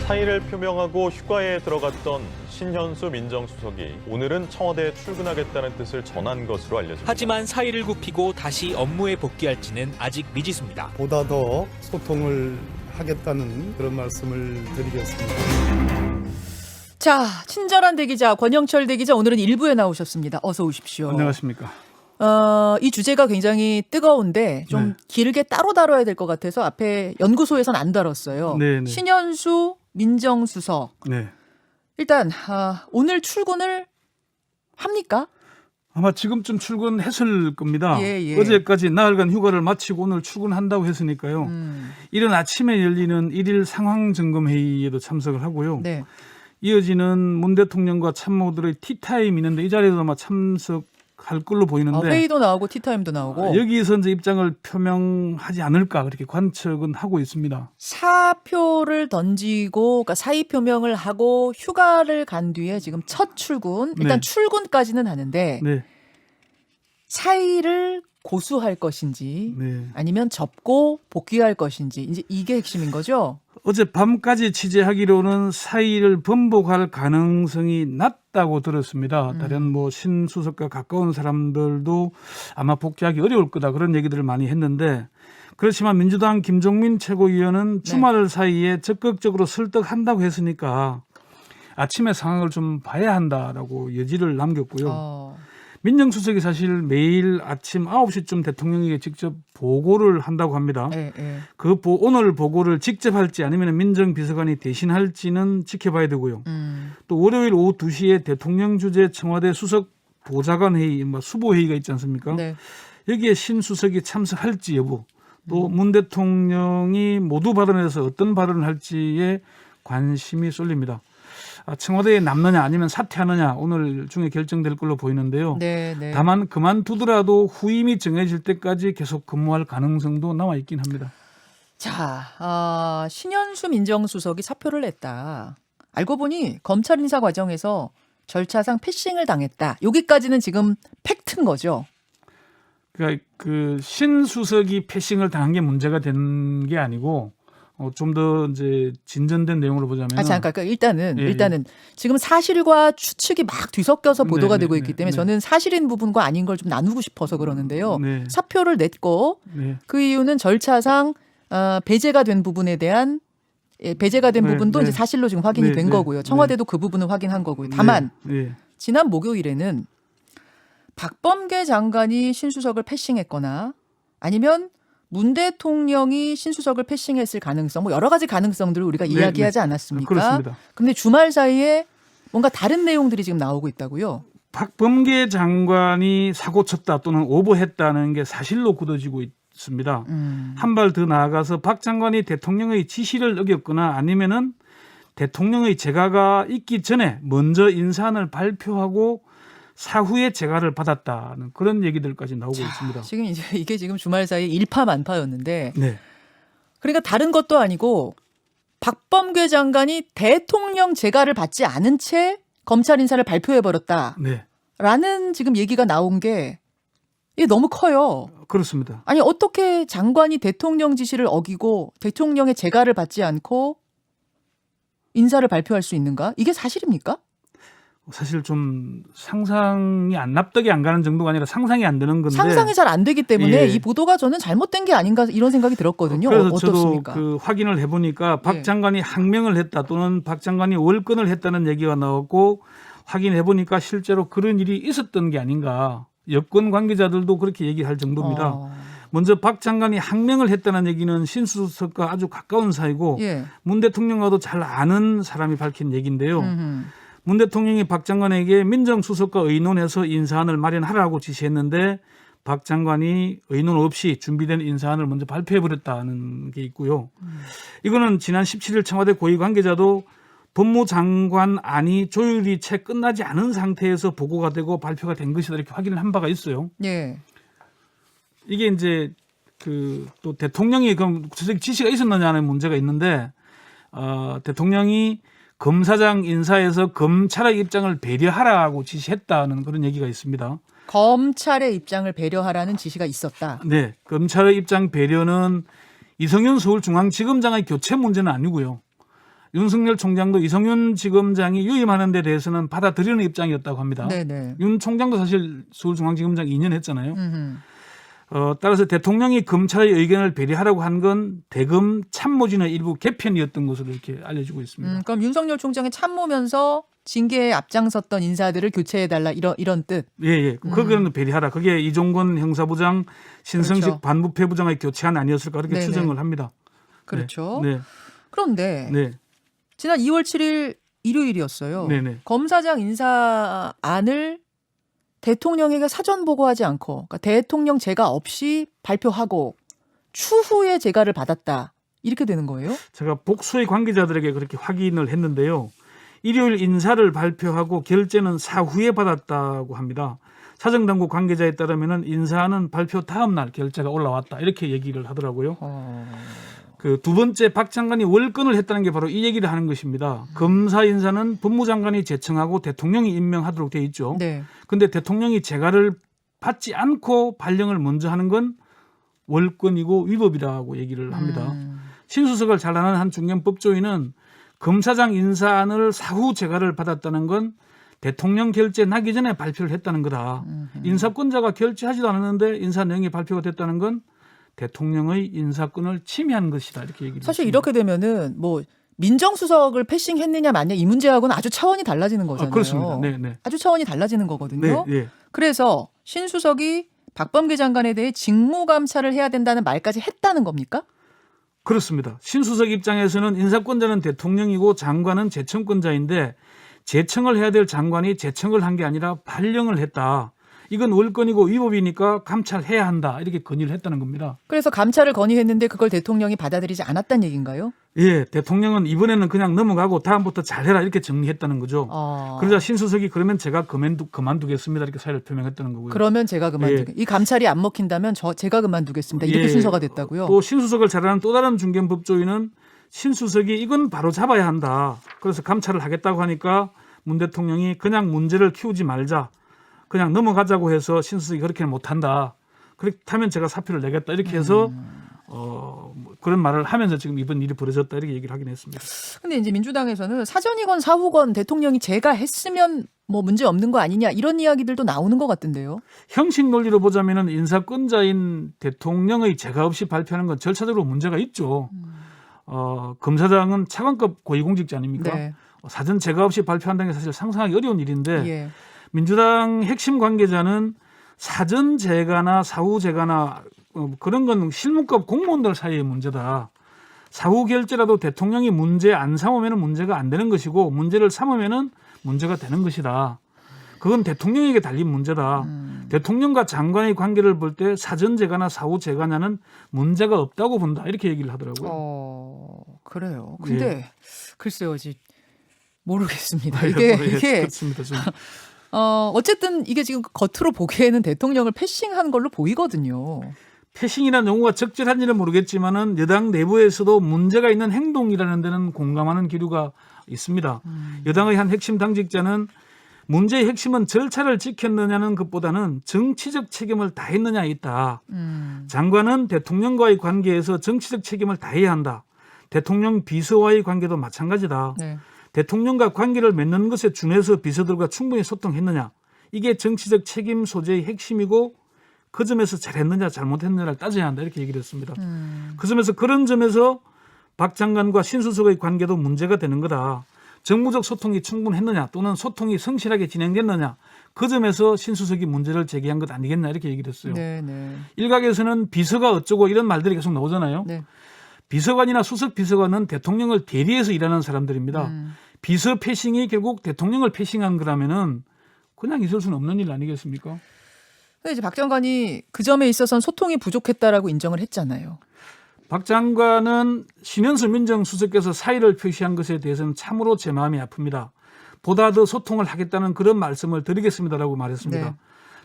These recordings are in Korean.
사의를 표명하고 휴가에 들어갔던 신현수 민정수석이 오늘은 청와대에 출근하겠다는 뜻을 전한 것으로 알려집니다. 하지만 사의를 굽히고 다시 업무에 복귀할지는 아직 미지수입니다. 보다 더 소통을 하겠다는 그런 말씀을 드리겠습니다. 자, 친절한 대기자 권영철 대기자 오늘은 1부에 나오셨습니다. 어서 오십시오. 안녕하십니까. 이 주제가 굉장히 뜨거운데 좀 네. 길게 따로 다뤄야 될 것 같아서 앞에 연구소에서는 안 다뤘어요. 네. 신현수 민정수석. 네. 일단 오늘 출근을 합니까? 아마 지금쯤 출근했을 겁니다. 예. 어제까지 나흘간 휴가를 마치고 오늘 출근한다고 했으니까요. 이른 아침에 열리는 1일 상황점검회의에도 참석을 하고요. 네. 이어지는 문 대통령과 참모들의 티타임이 있는데 이 자리에도 아마 참석할 걸로 보이는데 회의도 나오고 티타임도 나오고 여기서 이제 입장을 표명하지 않을까 그렇게 관측은 하고 있습니다. 사표를 던지고 그러니까 사의 표명을 하고 휴가를 간 뒤에 지금 첫 출근 일단 네. 출근까지는 하는데 네. 사의를 고수할 것인지 네. 아니면 접고 복귀할 것인지 이제 이게 핵심인 거죠. 어제 밤까지 취재하기로는 사의를 번복할 가능성이 낮다고 들었습니다. 다른 뭐 신수석과 가까운 사람들도 아마 복귀하기 어려울 거다 그런 얘기들을 많이 했는데 그렇지만 민주당 김종민 최고위원은 주말 사이에 적극적으로 설득한다고 했으니까 아침에 상황을 좀 봐야 한다라고 여지를 남겼고요. 민정수석이 사실 매일 아침 9시쯤 대통령에게 직접 보고를 한다고 합니다. 예. 오늘 보고를 직접 할지 아니면 민정비서관이 대신할지는 지켜봐야 되고요. 또 월요일 오후 2시에 대통령 주재 청와대 수석 보좌관 회의, 수보 회의가 있지 않습니까? 네. 여기에 신 수석이 참석할지 여부, 또 문 대통령이 모두 발언에서 어떤 발언을 할지에 관심이 쏠립니다. 청와대에 남느냐 아니면 사퇴하느냐 오늘 중에 결정될 걸로 보이는데요. 네. 다만 그만두더라도 후임이 정해질 때까지 계속 근무할 가능성도 남아 있긴 합니다. 자, 신현수 민정수석이 사표를 냈다. 알고 보니 검찰 인사 과정에서 절차상 패싱을 당했다. 여기까지는 지금 팩트인 거죠. 그러니까 그 신 수석이 패싱을 당한 게 문제가 된 게 아니고 좀 더 이제 진전된 내용으로 보자면 잠깐. 그러니까 일단은 지금 사실과 추측이 막 뒤섞여서 보도가 되고 있기 때문에 저는 사실인 부분과 아닌 걸 좀 나누고 싶어서 그러는데요. 네. 사표를 냈고 네. 그 이유는 절차상 배제가 된 부분에 대한 배제가 된 부분도 이제 사실로 지금 확인이 된 거고요. 청와대도 그 부분을 확인한 거고요. 다만 지난 목요일에는 박범계 장관이 신수석을 패싱했거나 아니면 문 대통령이 신수석을 패싱했을 가능성, 여러 가지 가능성들을 우리가 이야기하지 않았습니까? 그렇습니다. 그런데 주말 사이에 뭔가 다른 내용들이 지금 나오고 있다고요? 박범계 장관이 사고 쳤다 또는 오버했다는 게 사실로 굳어지고 있습니다. 한 발 더 나아가서 박 장관이 대통령의 지시를 어겼거나 아니면은 대통령의 재가가 있기 전에 먼저 인사안을 발표하고 사후에 재가를 받았다는 그런 얘기들까지 나오고 있습니다. 지금 이게 지금 주말 사이에 일파만파였는데, 네. 그러니까 다른 것도 아니고 박범계 장관이 대통령 재가를 받지 않은 채 검찰 인사를 발표해 버렸다. 네. 라는 지금 얘기가 나온 게 이게 너무 커요. 그렇습니다. 아니 어떻게 장관이 대통령 지시를 어기고 대통령의 재가를 받지 않고 인사를 발표할 수 있는가? 이게 사실입니까? 사실 좀 상상이 납득이 안 가는 정도가 아니라 상상이 안 되는 건데 상상이 잘 안 되기 때문에 예. 이 보도가 저는 잘못된 게 아닌가 이런 생각이 들었거든요. 그래서 어떻습니까? 저도 확인을 해보니까 박 장관이 항명을 했다 또는 박 장관이 월권을 했다는 얘기가 나왔고 확인해보니까 실제로 그런 일이 있었던 게 아닌가. 여권 관계자들도 그렇게 얘기할 정도입니다. 먼저 박 장관이 항명을 했다는 얘기는 신수석과 아주 가까운 사이고 문 대통령과도 잘 아는 사람이 밝힌 얘기인데요. 문 대통령이 박 장관에게 민정수석과 의논해서 인사안을 마련하라고 지시했는데 박 장관이 의논 없이 준비된 인사안을 먼저 발표해버렸다는 게 있고요. 이거는 지난 17일 청와대 고위 관계자도 법무장관안이 조율이 채 끝나지 않은 상태에서 보고가 되고 발표가 된 것이다 이렇게 확인을 한 바가 있어요. 이게 이제 또 대통령이 그럼 지시가 있었느냐는 문제가 있는데 대통령이 검사장 인사에서 검찰의 입장을 배려하라고 지시했다는 그런 얘기가 있습니다. 검찰의 입장을 배려하라는 지시가 있었다. 네, 검찰의 입장 배려는 이성윤 서울중앙지검장의 교체 문제는 아니고요. 윤석열 총장도 이성윤 지검장이 유임하는 데 대해서는 받아들이는 입장이었다고 합니다. 네네. 윤 총장도 사실 서울중앙지검장 2년 했잖아요. 음흠. 따라서 대통령이 검찰의 의견을 배려하라고 한 건 대검 참모진의 일부 개편이었던 것으로 이렇게 알려지고 있습니다. 그럼 윤석열 총장의 참모면서 징계에 앞장섰던 인사들을 교체해달라 이런 뜻. 예. 그거는 배려하라. 그게 이종건 형사부장, 신성식 그렇죠. 반부패부장의 교체안 아니었을까 그렇게 네네. 추정을 합니다. 그렇죠. 네. 그런데 네. 지난 2월 7일 일요일이었어요. 네네. 검사장 인사안을 대통령에게 사전 보고하지 않고 그러니까 대통령 재가 없이 발표하고 추후에 재가를 받았다. 이렇게 되는 거예요? 제가 복수의 관계자들에게 그렇게 확인을 했는데요. 일요일 인사를 발표하고 결재는 사후에 받았다고 합니다. 사정당국 관계자에 따르면 인사는 발표 다음 날 결재가 올라왔다 이렇게 얘기를 하더라고요. 그 두 번째 박 장관이 월권을 했다는 게 바로 이 얘기를 하는 것입니다. 검사 인사는 법무장관이 제청하고 대통령이 임명하도록 돼 있죠. 네. 근데 대통령이 재가를 받지 않고 발령을 먼저 하는 건 월권이고 위법이라고 얘기를 합니다. 신수석을 잘 아는 한 중견 법조인은 검사장 인사안을 사후 재가를 받았다는 건 대통령 결재 나기 전에 발표를 했다는 거다. 인사권자가 결재하지도 않았는데 인사 내용이 발표가 됐다는 건 대통령의 인사권을 침해한 것이다. 이렇게 얘기를 사실 했습니다. 이렇게 되면은 뭐 민정수석을 패싱했느냐 마냐 이 문제하고는 아주 차원이 달라지는 거잖아요. 그렇습니다. 네. 아주 차원이 달라지는 거거든요. 네. 그래서 신수석이 박범계 장관에 대해 직무 감찰을 해야 된다는 말까지 했다는 겁니까? 그렇습니다. 신수석 입장에서는 인사권자는 대통령이고 장관은 제청권자인데 제청을 해야 될 장관이 제청을 한 게 아니라 발령을 했다. 이건 월권이고 위법이니까 감찰해야 한다. 이렇게 건의를 했다는 겁니다. 그래서 감찰을 건의했는데 그걸 대통령이 받아들이지 않았다는 얘기인가요? 예, 대통령은 이번에는 그냥 넘어가고 다음부터 잘해라 이렇게 정리했다는 거죠. 그러자 신수석이 그러면 제가 그만두겠습니다. 이렇게 사의를 표명했다는 거고요. 그러면 제가 이 감찰이 안 먹힌다면 제가 그만두겠습니다. 이렇게 순서가 됐다고요. 또 신수석을 잘 아는 또 다른 중견 법조인은 신수석이 이건 바로 잡아야 한다. 그래서 감찰을 하겠다고 하니까 문 대통령이 그냥 문제를 키우지 말자. 그냥 넘어가자고 해서 신수석이 그렇게는 못한다. 그렇다면 제가 사표를 내겠다. 이렇게 해서 그런 말을 하면서 지금 이번 일이 벌어졌다. 이렇게 얘기를 하긴 했습니다. 근데 이제 민주당에서는 사전이건 사후건 대통령이 제가 했으면 뭐 문제 없는 거 아니냐 이런 이야기들도 나오는 것 같던데요. 형식 논리로 보자면은 인사권자인 대통령의 재가 없이 발표하는 건 절차적으로 문제가 있죠. 검사장은 차관급 고위공직자 아닙니까? 네. 사전 재가 없이 발표한다는 게 사실 상상하기 어려운 일인데 예. 민주당 핵심 관계자는 사전 재가나 사후 재가나 그런 건 실무급 공무원들 사이의 문제다. 사후 결재라도 대통령이 문제 안 삼으면 문제가 안 되는 것이고 문제를 삼으면 문제가 되는 것이다. 그건 대통령에게 달린 문제다. 대통령과 장관의 관계를 볼 때 사전 재가나 사후 재가냐는 문제가 없다고 본다. 이렇게 얘기를 하더라고요. 그래요. 근데 예. 글쎄요, 모르겠습니다. 예, 이게 그렇습니다. 좀. 어쨌든 이게 지금 겉으로 보기에는 대통령을 패싱한 걸로 보이거든요. 패싱이라는 용어가 적절한지는 모르겠지만은 여당 내부에서도 문제가 있는 행동이라는 데는 공감하는 기류가 있습니다. 여당의 한 핵심 당직자는 문제의 핵심은 절차를 지켰느냐는 것보다는 정치적 책임을 다했느냐에 있다. 장관은 대통령과의 관계에서 정치적 책임을 다해야 한다. 대통령 비서와의 관계도 마찬가지다. 네. 대통령과 관계를 맺는 것에 준해서 비서들과 충분히 소통했느냐. 이게 정치적 책임 소재의 핵심이고 그 점에서 잘했느냐 잘못했느냐를 따져야 한다. 이렇게 얘기를 했습니다. 그 점에서 그런 점에서 박 장관과 신수석의 관계도 문제가 되는 거다. 정무적 소통이 충분했느냐 또는 소통이 성실하게 진행됐느냐. 그 점에서 신수석이 문제를 제기한 것 아니겠나 이렇게 얘기를 했어요. 네. 일각에서는 비서가 어쩌고 이런 말들이 계속 나오잖아요. 네. 비서관이나 수석 비서관은 대통령을 대리해서 일하는 사람들입니다. 비서 패싱이 결국 대통령을 패싱한 거라면은 그냥 있을 수는 없는 일 아니겠습니까? 근데 이제 박 장관이 그 점에 있어서는 소통이 부족했다라고 인정을 했잖아요. 박 장관은 신현수 민정수석께서 사의를 표시한 것에 대해서는 참으로 제 마음이 아픕니다. 보다 더 소통을 하겠다는 그런 말씀을 드리겠습니다라고 말했습니다. 네.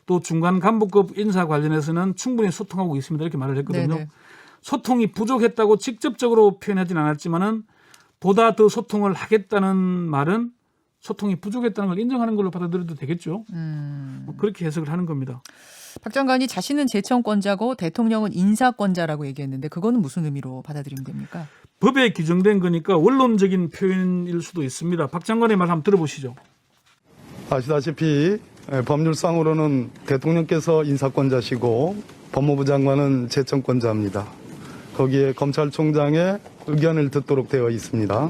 또 중간 간부급 인사 관련해서는 충분히 소통하고 있습니다. 이렇게 말을 했거든요. 네네. 소통이 부족했다고 직접적으로 표현하진 않았지만은 보다 더 소통을 하겠다는 말은 소통이 부족했다는 걸 인정하는 걸로 받아들여도 되겠죠. 뭐 그렇게 해석을 하는 겁니다. 박 장관이 자신은 제청권자고 대통령은 인사권자라고 얘기했는데 그거는 무슨 의미로 받아들이면 됩니까? 법에 규정된 거니까 원론적인 표현일 수도 있습니다. 박 장관의 말 한번 들어보시죠. 아시다시피 법률상으로는 대통령께서 인사권자시고 법무부 장관은 제청권자입니다. 거기에 검찰총장의 의견을 듣도록 되어 있습니다.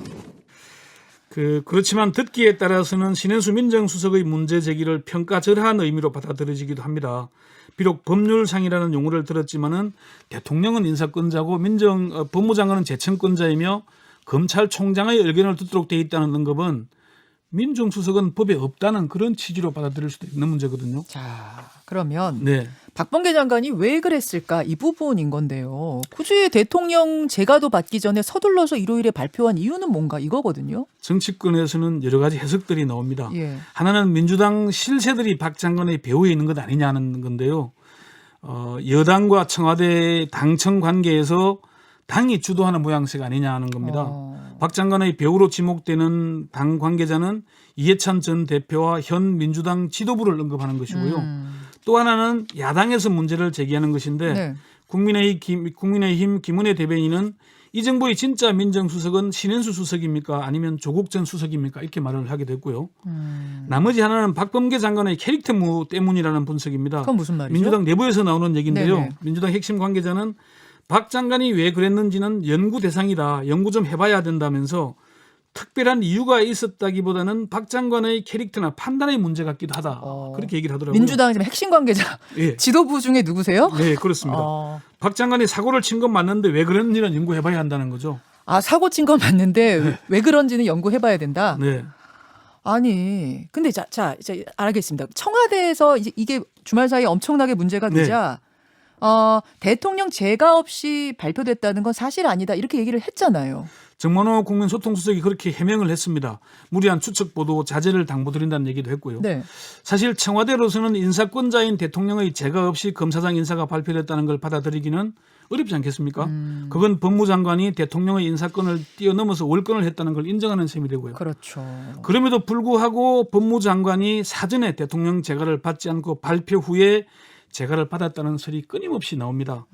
그렇지만 듣기에 따라서는 신현수 민정수석의 문제 제기를 평가절하한 의미로 받아들여지기도 합니다. 비록 법률상이라는 용어를 들었지만은 대통령은 인사권자고 법무장관은 제청권자이며 검찰총장의 의견을 듣도록 되어 있다는 언급은 민정수석은 법에 없다는 그런 취지로 받아들일 수도 있는 문제거든요. 자, 그러면 네. 박범계 장관이 왜 그랬을까 이 부분인 건데요. 굳이 대통령 재가도 받기 전에 서둘러서 일요일에 발표한 이유는 뭔가 이거거든요. 정치권에서는 여러 가지 해석들이 나옵니다. 예. 하나는 민주당 실세들이 박 장관의 배후에 있는 것 아니냐는 건데요. 여당과 청와대 당청 관계에서 당이 주도하는 모양새가 아니냐 하는 겁니다. 박 장관의 배우로 지목되는 당 관계자는 이해찬 전 대표와 현 민주당 지도부를 언급하는 것이고요. 또 하나는 야당에서 문제를 제기하는 것인데 네. 국민의힘 김은혜 대변인은 이 정부의 진짜 민정수석은 신현수 수석입니까? 아니면 조국 전 수석입니까? 이렇게 말을 하게 됐고요. 나머지 하나는 박범계 장관의 캐릭터 때문이라는 분석입니다. 그건 무슨 말이죠? 민주당 내부에서 나오는 얘기인데요. 네네. 민주당 핵심 관계자는 박 장관이 왜 그랬는지는 연구 대상이다. 연구 좀 해봐야 된다면서 특별한 이유가 있었다기보다는 박 장관의 캐릭터나 판단의 문제 같기도 하다. 그렇게 얘기를 하더라고요. 민주당 지금 핵심 관계자 예. 지도부 중에 누구세요? 네, 그렇습니다. 박 장관이 사고를 친 건 맞는데 왜 그랬는지는 연구해봐야 한다는 거죠. 아, 사고 친 건 맞는데 왜 그런지는 연구해봐야 된다. 네. 아니, 근데 자, 이제 알겠습니다. 청와대에서 이게 주말 사이에 엄청나게 문제가 되자 대통령 재가 없이 발표됐다는 건 사실 아니다 이렇게 얘기를 했잖아요. 정만호 국민소통수석이 그렇게 해명을 했습니다. 무리한 추측 보도 자제를 당부드린다는 얘기도 했고요. 네. 사실 청와대로서는 인사권자인 대통령의 재가 없이 검사장 인사가 발표됐다는 걸 받아들이기는 어렵지 않겠습니까? 그건 법무장관이 대통령의 인사권을 뛰어넘어서 월권을 했다는 걸 인정하는 셈이 되고요. 그렇죠. 그럼에도 불구하고 법무장관이 사전에 대통령 재가를 받지 않고 발표 후에 재가를 받았다는 설이 끊임없이 나옵니다.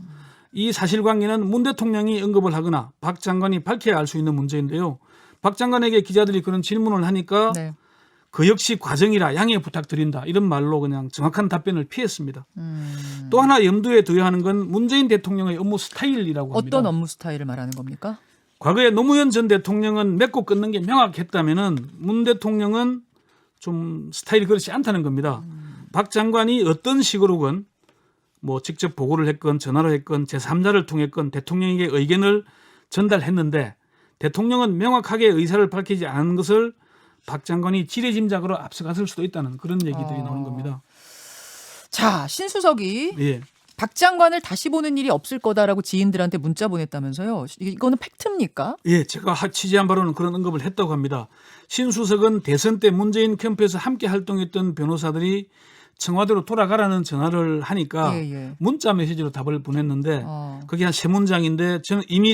이 사실관계는 문 대통령이 언급을 하거나 박 장관이 밝혀야 알 수 있는 문제인데요. 박 장관에게 기자들이 그런 질문을 하니까 네. 그 역시 과정이라 양해 부탁드린다 이런 말로 그냥 정확한 답변을 피했습니다. 또 하나 염두에 둬야 하는 건 문재인 대통령의 업무 스타일이라고 합니다. 어떤 업무 스타일을 말하는 겁니까? 과거에 노무현 전 대통령은 맺고 끊는 게 명확했다면은 문 대통령은 좀 스타일이 그렇지 않다는 겁니다. 박 장관이 어떤 식으로건 뭐 직접 보고를 했건 전화로 했건 제3자를 통했건 대통령에게 의견을 전달했는데 대통령은 명확하게 의사를 밝히지 않은 것을 박 장관이 지레짐작으로 앞서갔을 수도 있다는 그런 얘기들이 나오는 겁니다. 자, 신수석이 예. 박 장관을 다시 보는 일이 없을 거다라고 지인들한테 문자 보냈다면서요. 이거는 팩트입니까? 예, 제가 취재한 바로는 그런 언급을 했다고 합니다. 신 수석은 대선 때 문재인 캠프에서 함께 활동했던 변호사들이 청와대로 돌아가라는 전화를 하니까 문자 메시지로 답을 보냈는데 그게 한 3문장인데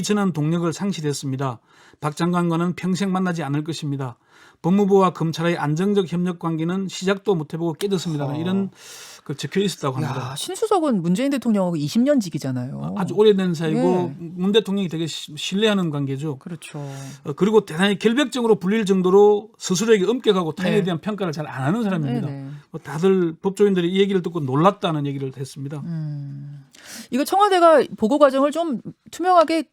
저는 동력을 상실했습니다. 박 장관과는 평생 만나지 않을 것입니다. 법무부와 검찰의 안정적 협력 관계는 시작도 못 해보고 깨졌습니다. 이런 적혀 있었다고 합니다. 야, 신수석은 문재인 대통령하고 20년 지기잖아요. 아주 오래된 사이고 문 대통령이 되게 신뢰하는 관계죠. 그렇죠. 그리고 대단히 결백적으로 불릴 정도로 스스로에게 엄격하고 타인에 대한 평가를 잘 안 하는 사람입니다. 다들 법조인들이 이 얘기를 듣고 놀랐다는 얘기를 했습니다. 이거 청와대가 보고 과정을 좀 투명하게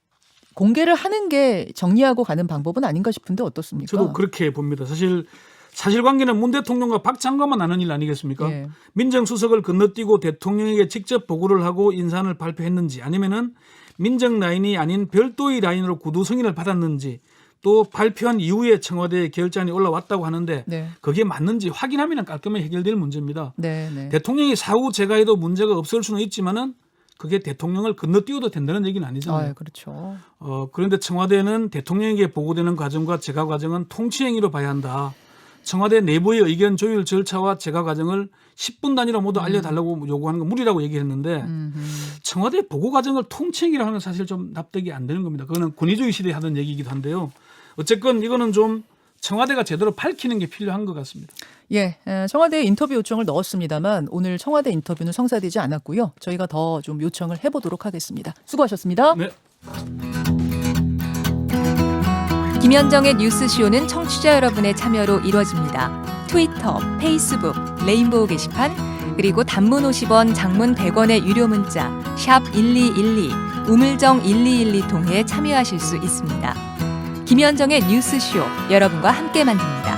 공개를 하는 게 정리하고 가는 방법은 아닌가 싶은데 어떻습니까? 저도 그렇게 봅니다. 사실관계는 문 대통령과 박 장관만 아는 일 아니겠습니까? 예. 민정수석을 건너뛰고 대통령에게 직접 보고를 하고 인사안을 발표했는지 아니면은 민정 라인이 아닌 별도의 라인으로 구두 승인을 받았는지 또 발표한 이후에 청와대에 결단이 올라왔다고 하는데 그게 맞는지 확인하면 깔끔하게 해결될 문제입니다. 대통령이 사후 재가해도 문제가 없을 수는 있지만은 그게 대통령을 건너뛰어도 된다는 얘기는 아니잖아요. 그렇죠. 그런데 청와대는 대통령에게 보고되는 과정과 재가 과정은 통치행위로 봐야 한다. 청와대 내부의 의견 조율 절차와 재가 과정을 10분 단위로 모두 알려달라고 요구하는 건 무리라고 얘기했는데 청와대 보고 과정을 통치행위라고 하는 건 사실 좀 납득이 안 되는 겁니다. 그거는 권위주의 시대에 하던 얘기이기도 한데요. 어쨌건 이거는 좀 청와대가 제대로 밝히는 게 필요한 것 같습니다. 예, 청와대에 인터뷰 요청을 넣었습니다만 오늘 청와대 인터뷰는 성사되지 않았고요. 저희가 더 좀 요청을 해보도록 하겠습니다. 수고하셨습니다. 네. 김현정의 뉴스쇼는 청취자 여러분의 참여로 이루어집니다. 트위터, 페이스북, 레인보우 게시판, 그리고 단문 50원, 장문 100원의 유료 문자 샵 1212, 우물정 1212 통해 참여하실 수 있습니다. 김현정의 뉴스쇼, 여러분과 함께 만듭니다.